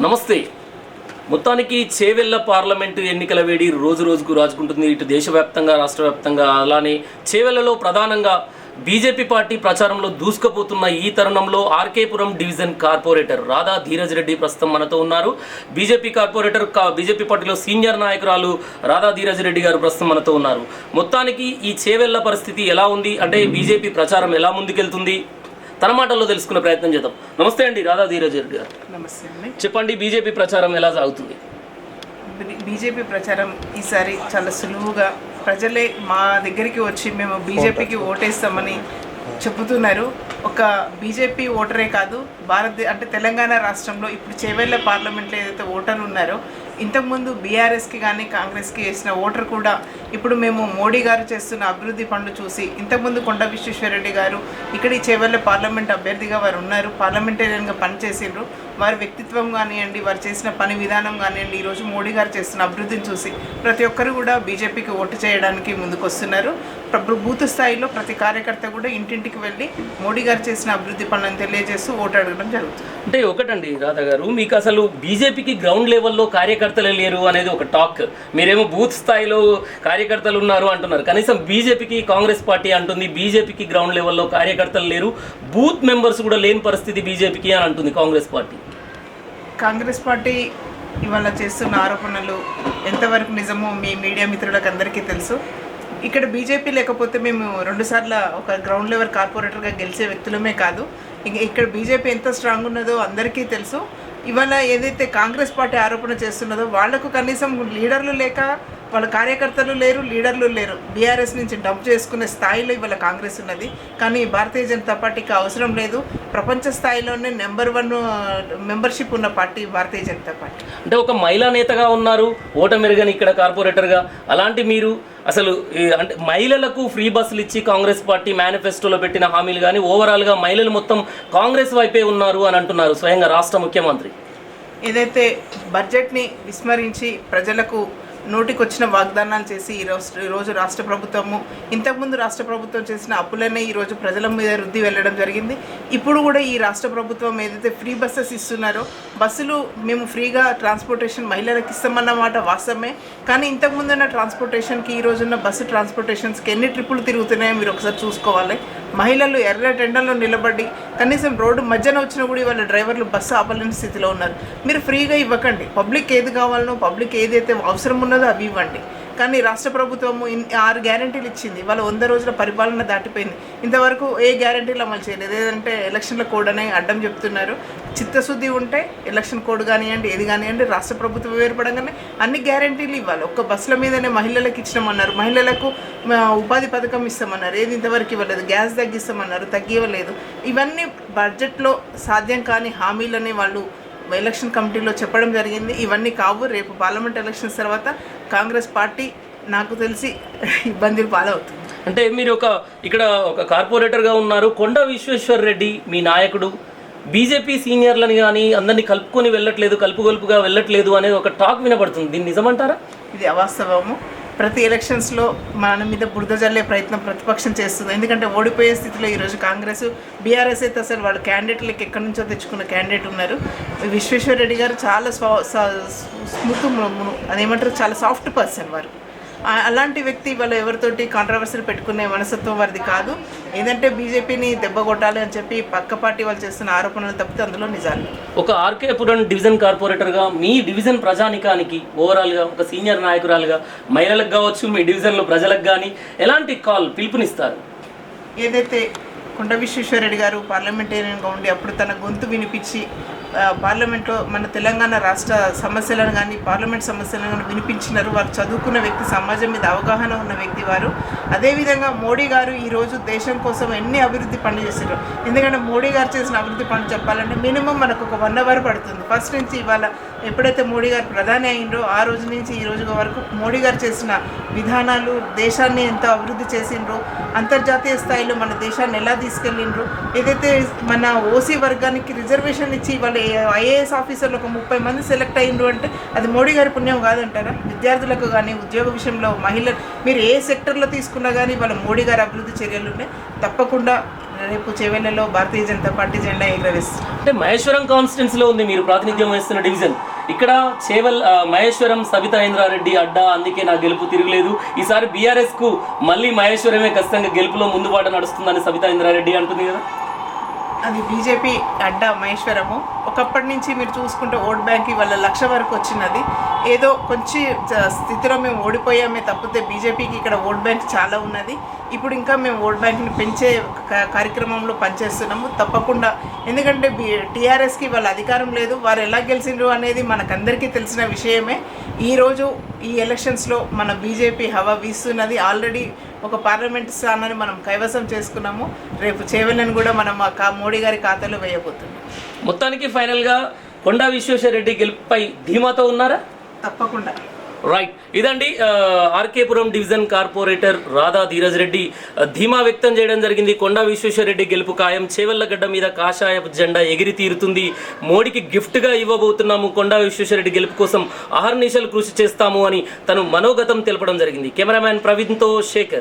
నమస్తే. మొత్తానికి చేవెళ్ల పార్లమెంటు ఎన్నికల వేడి రోజు రోజుకు రాజుకుంటుంది. ఇటు దేశవ్యాప్తంగా రాష్ట్ర వ్యాప్తంగా అలానే చేవెళ్లలో ప్రధానంగా బీజేపీ పార్టీ ప్రచారంలో దూసుకుపోతున్న ఈ తరుణంలో ఆర్కేపురం డివిజన్ కార్పొరేటర్ రాధా ధీరజ్ రెడ్డి ప్రస్తుతం మనతో ఉన్నారు. బీజేపీ కార్పొరేటర్ బీజేపీ పార్టీలో సీనియర్ నాయకురాలు రాధా ధీరజ్ రెడ్డి గారు ప్రస్తుతం మనతో ఉన్నారు. మొత్తానికి ఈ చేవెళ్ల పరిస్థితి ఎలా ఉంది, అంటే బీజేపీ ప్రచారం ఎలా ముందుకెళ్తుంది, తన మాటల్లో తెలుసుకునే ప్రయత్నం చేద్దాం. నమస్తే అండి రాధా ధీరజ్ రెడ్డి గారు. నమస్తే అండి. చెప్పండి, బీజేపీ ప్రచారం ఎలా సాగుతుంది? బీజేపీ ప్రచారం ఈసారి చాలా సులువుగా ప్రజలే మా దగ్గరికి వచ్చి మేము బీజేపీకి ఓటేస్తామని చెబుతున్నారు. ఒక బీజేపీ ఓటరే కాదు, అంటే తెలంగాణ రాష్ట్రంలో ఇప్పుడు చేవెళ్ల పార్లమెంట్లో ఏదైతే ఓటర్లు ఉన్నారో ఇంతకుముందు బీఆర్ఎస్కి కానీ కాంగ్రెస్కి వేసిన ఓటర్ కూడా ఇప్పుడు మేము మోడీ గారు చేస్తున్న అభివృద్ధి పనులు చూసి, ఇంతకుముందు కొండ విశ్వేశ్వరరెడ్డి గారు ఇక్కడ ఈ చేవెళ్ల పార్లమెంట్ అభ్యర్థిగా వారు ఉన్నారు, పార్లమెంటేరియన్గా పనిచేసిండ్రు. వారి వ్యక్తిత్వం కానివ్వండి, వారు చేసిన పని విధానం కానివ్వండి, ఈరోజు మోడీ గారు చేస్తున్న అభివృద్ధిని చూసి ప్రతి ఒక్కరు కూడా బీజేపీకి ఓటు చేయడానికి ముందుకు వస్తున్నారు. బూత్ స్థాయిలో ప్రతి కార్యకర్త కూడా ఇంటింటికి వెళ్ళి మోడీ గారు చేసిన అభివృద్ధి పనులను తెలియజేస్తూ ఓటు అడగడం జరుగుతుంది. అంటే ఒకటండి రాధా గారు, మీకు అసలు బీజేపీకి గ్రౌండ్ లెవెల్లో కార్యకర్తలు లేరు అనేది ఒక టాక్. మీరేమో బూత్ స్థాయిలో కార్యకర్తలు ఉన్నారు అంటున్నారు. కనీసం బీజేపీకి కాంగ్రెస్ పార్టీ అంటుంది బీజేపీకి గ్రౌండ్ లెవెల్లో కార్యకర్తలు లేరు, బూత్ మెంబర్స్ కూడా లేని పరిస్థితి బీజేపీకి అని అంటుంది కాంగ్రెస్ పార్టీ. కాంగ్రెస్ పార్టీ ఇవాళ చేస్తున్న ఆరోపణలు ఎంతవరకు నిజమో మీ మీడియా మిత్రులకు అందరికీ తెలుసు. ఇక్కడ బీజేపీ లేకపోతే మేము 2 సార్లు ఒక గ్రౌండ్ లెవెల్ కార్పొరేటర్గా గెలిచే వ్యక్తులమే కాదు, ఇక్కడ బీజేపీ ఎంత స్ట్రాంగ్ ఉన్నదో అందరికీ తెలుసు. ఇవాళ ఏదైతే కాంగ్రెస్ పార్టీ ఆరోపణ చేస్తున్నదో వాళ్లకు కనీసం లీడర్లు లేక, వాళ్ళ కార్యకర్తలు లేరు, లీడర్లు లేరు. బీఆర్ఎస్ నుంచి డంప్ చేసుకునే స్థాయిలో ఇవాళ కాంగ్రెస్ ఉన్నది. కానీ భారతీయ జనతా పార్టీకి అవసరం లేదు. ప్రపంచ స్థాయిలోనే నెంబర్ 1 మెంబర్షిప్ ఉన్న పార్టీ భారతీయ జనతా పార్టీ. అంటే ఒక మహిళా నేతగా ఉన్నారు, ఓటమెరుగని ఇక్కడ కార్పొరేటర్గా. అలాంటి మీరు అసలు అంటే మహిళలకు ఫ్రీ బస్సులు ఇచ్చి కాంగ్రెస్ పార్టీ మేనిఫెస్టోలో పెట్టిన హామీలు కానీ ఓవరాల్గా మహిళలు మొత్తం కాంగ్రెస్ వైపే ఉన్నారు అని అంటున్నారు స్వయంగా రాష్ట్ర ముఖ్యమంత్రి. ఏదైతే బడ్జెట్ని విస్మరించి ప్రజలకు నోటికొచ్చిన వాగ్దానాలు చేసి ఈరోజు రాష్ట్ర ప్రభుత్వము, ఇంతకుముందు రాష్ట్ర ప్రభుత్వం చేసిన అప్పులనే ఈరోజు ప్రజల మీద రుద్ది వెళ్ళడం జరిగింది. ఇప్పుడు కూడా ఈ రాష్ట్ర ప్రభుత్వం ఏదైతే ఫ్రీ బస్సెస్ ఇస్తున్నారో, బస్సులు మేము ఫ్రీగా ట్రాన్స్పోర్టేషన్ మహిళలకు ఇస్తామన్నమాట వాస్తవమే. కానీ ఇంతకుముందున్న ట్రాన్స్పోర్టేషన్కి ఈ రోజున్న బస్సు ట్రాన్స్పోర్టేషన్స్కి ఎన్ని ట్రిప్పులు తిరుగుతున్నాయో మీరు ఒకసారి చూసుకోవాలి. మహిళలు ఎర్ర టెండర్లో నిలబడి కనీసం రోడ్డు మధ్యన వచ్చినా కూడా వాళ్ళ డ్రైవర్లు బస్సు ఆపలేని స్థితిలో ఉన్నారు. మీరు ఫ్రీగా ఇవ్వకండి, పబ్లిక్ ఏది కావాలనో, పబ్లిక్ ఏదైతే అవసరం ఉన్నదో అవి ఇవ్వండి. కానీ రాష్ట్ర ప్రభుత్వము 6 గ్యారంటీలు ఇచ్చింది. వాళ్ళ 100 రోజుల పరిపాలన దాటిపోయింది, ఇంతవరకు ఏ గ్యారంటీలు అమలు చేయలేదు. ఏదంటే ఎలక్షన్ల కోడ్ అనే అడ్డం చెప్తున్నారు. చిత్తశుద్ధి ఉంటే ఎలక్షన్ కోడ్ కానివ్వండి, ఏది కానివ్వండి, రాష్ట్ర ప్రభుత్వం ఏర్పడంగానే అన్ని గ్యారంటీలు ఇవ్వాలి. ఒక్క బస్సుల మీదనే మహిళలకు ఇచ్చినామన్నారు, మహిళలకు ఉపాధి పథకం ఇస్తామన్నారు, ఏది ఇంతవరకు ఇవ్వలేదు. గ్యాస్ తగ్గిస్తామన్నారు, తగ్గివ్వలేదు. ఇవన్నీ బడ్జెట్లో సాధ్యం కాని హామీలని వాళ్ళు ఎలక్షన్ కమిటీలో చెప్పడం జరిగింది. ఇవన్నీ కావు. రేపు పార్లమెంట్ ఎలక్షన్స్ తర్వాత కాంగ్రెస్ పార్టీ నాకు తెలిసి ఇబ్బందులు పాలవుతుంది. అంటే మీరు ఇక్కడ ఒక కార్పొరేటర్గా ఉన్నారు, కొండ విశ్వేశ్వరరెడ్డి మీ నాయకుడు బీజేపీ సీనియర్లని కానీ అందరినీ కలుపుకొని వెళ్ళట్లేదు, కలుపుగొలుపుగా వెళ్ళట్లేదు అనేది ఒక టాక్ వినపడుతుంది. దీన్ని నిజమంటారా? ఇది అవాస్తవము. ప్రతి ఎలక్షన్స్లో మన మీద బురద జల్లే ప్రయత్నం ప్రతిపక్షం చేస్తుంది. ఎందుకంటే ఓడిపోయే స్థితిలో ఈరోజు కాంగ్రెస్, బీఆర్ఎస్ అయితే అసలు వాళ్ళు క్యాండిడేట్లకి ఎక్కడి నుంచో తెచ్చుకున్న క్యాండిడేట్ ఉన్నారు. విశ్వేశ్వరరెడ్డి గారు చాలా స్మూత్, అదేమంటారు, చాలా సాఫ్ట్ పర్సన్ వారు. అలాంటి వ్యక్తి వాళ్ళు ఎవరితోటి కాంట్రవర్సీలు పెట్టుకునే మనస్తత్వం వారిది కాదు. ఏదంటే బీజేపీని దెబ్బ కొట్టాలి అని చెప్పి పక్క పార్టీ వాళ్ళు చేస్తున్న ఆరోపణలు తప్పితే అందులో నిజాలు. ఒక ఆర్కేపురం డివిజన్ కార్పొరేటర్గా మీ డివిజన్ ప్రజానికానికి ఓవరాల్గా ఒక సీనియర్ నాయకురాలుగా మహిళలకు కావచ్చు, మీ డివిజన్లో ప్రజలకు కానీ ఎలాంటి పిలుపునిస్తారు? ఏదైతే కొండ విశ్వేశ్వరరెడ్డి గారు పార్లమెంటేరియన్గా ఉండి అప్పుడు తన గొంతు వినిపించి పార్లమెంట్లో మన తెలంగాణ రాష్ట్ర సమస్యలను కానీ పార్లమెంట్ సమస్యలను కానీ వినిపించినారు. వారు చదువుకున్న వ్యక్తి, సమాజం మీద అవగాహన ఉన్న వ్యక్తి వారు. అదేవిధంగా మోడీ గారు ఈరోజు దేశం కోసం ఎన్ని అభివృద్ధి పనులు చేశారు. ఎందుకంటే మోడీ గారు చేసిన అభివృద్ధి పనులు చెప్పాలంటే మినిమం మనకు ఒక 1 అవర్ పడుతుంది. ఫస్ట్ నుంచి ఇవాళ ఎప్పుడైతే మోడీ గారు ప్రధాని అయినరో ఆ రోజు నుంచి ఈ రోజు వరకు మోడీ గారు చేసిన విధానాలు, దేశాన్ని ఎంతో అభివృద్ధి చేసిండ్రో, అంతర్జాతీయ స్థాయిలో మన దేశాన్ని ఎలా తీసుకెళ్ళిండ్రో, ఏదైతే మన ఓసీ వర్గానికి రిజర్వేషన్ ఇచ్చి ఇవాళ వాళ్ళు ఐఏఎస్ ఆఫీసర్లు ఒక 30 మంది సెలెక్ట్ అయ్యిండ్రు అంటే అది మోడీ గారి పుణ్యం కాదంటారా? విద్యార్థులకు కానీ ఉద్యోగ విషయంలో మహిళలు మీరు ఏ సెక్టర్లో తీసుకున్నా కానీ వాళ్ళ మోడీ గారి అభివృద్ధి చర్యలు ఉన్నాయి. తప్పకుండా రేపు చేవెళ్లలో భారతీయ జనతా పార్టీ జెండా ఎగురవేస్తుంది. అంటే మహేశ్వరం కాన్స్టిట్యున్సీలో ఉంది మీరు ప్రాతినిధ్యం వహిస్తున్న డివిజన్. ఇక్కడ మహేశ్వరం సబితా ఇంద్రారెడ్డి అడ్డా, అందుకే నా గెలుపు తిరగలేదు. ఈసారి బీఆర్ఎస్కు మళ్ళీ మహేశ్వరమే ఖచ్చితంగా గెలుపులో ముందుబాట నడుస్తుందని సబితా ఇంద్రారెడ్డి అంటుంది కదా. అది బీజేపీ అడ్డా మహేశ్వరము. ఒకప్పటి నుంచి మీరు చూసుకుంటే ఓట్ బ్యాంక్ వాళ్ళ 1,00,000 వరకు వచ్చినది. ఏదో కొంచెం స్థితిలో మేము ఓడిపోయామే తప్పితే బీజేపీకి ఇక్కడ ఓట్ బ్యాంక్ చాలా ఉన్నది. ఇప్పుడు ఇంకా మేము ఓట్ బ్యాంక్ని పెంచే కార్యక్రమంలో పనిచేస్తున్నాము తప్పకుండా. ఎందుకంటే టీఆర్ఎస్కి వాళ్ళ అధికారం లేదు, వారు ఎలా గెలిచిండ్రు అనేది మనకందరికీ తెలిసిన విషయమే. ఈరోజు ఈ ఎలక్షన్స్లో మన బీజేపీ హవా వీస్తున్నది. ఆల్రెడీ ఒక పార్లమెంట్ స్థానాన్ని మనం కైవసం చేసుకున్నాము. రేపు చేవెళ్ళని కూడా మనం మోడీ గారి ఖాతాలో వేయబోతున్నాం. మొత్తానికి ఫైనల్గా కొండా విశ్వేశ్వరరెడ్డి గెలుపుపై ధీమాతో ఉన్నారా? తప్పకుండా. రైట్, ఇదండి ఆర్కేపురం డివిజన్ కార్పొరేటర్ రాధా ధీరజ్ రెడ్డి ధీమా వ్యక్తం చేయడం జరిగింది. కొండా విశ్వేశ్వరరెడ్డి గెలుపు ఖాయం, చేవెళ్లగడ్డ మీద కాషాయ జెండా ఎగిరి తీరుతుంది, మోడీకి గిఫ్ట్గా ఇవ్వబోతున్నాము, కొండా విశ్వేశ్వరరెడ్డి గెలుపు కోసం అహర్నిశలు కృషి చేస్తాము అని తను మనోగతం తెలపడం జరిగింది. కెమెరామ్యాన్ ప్రవీణ్తో శేఖర్.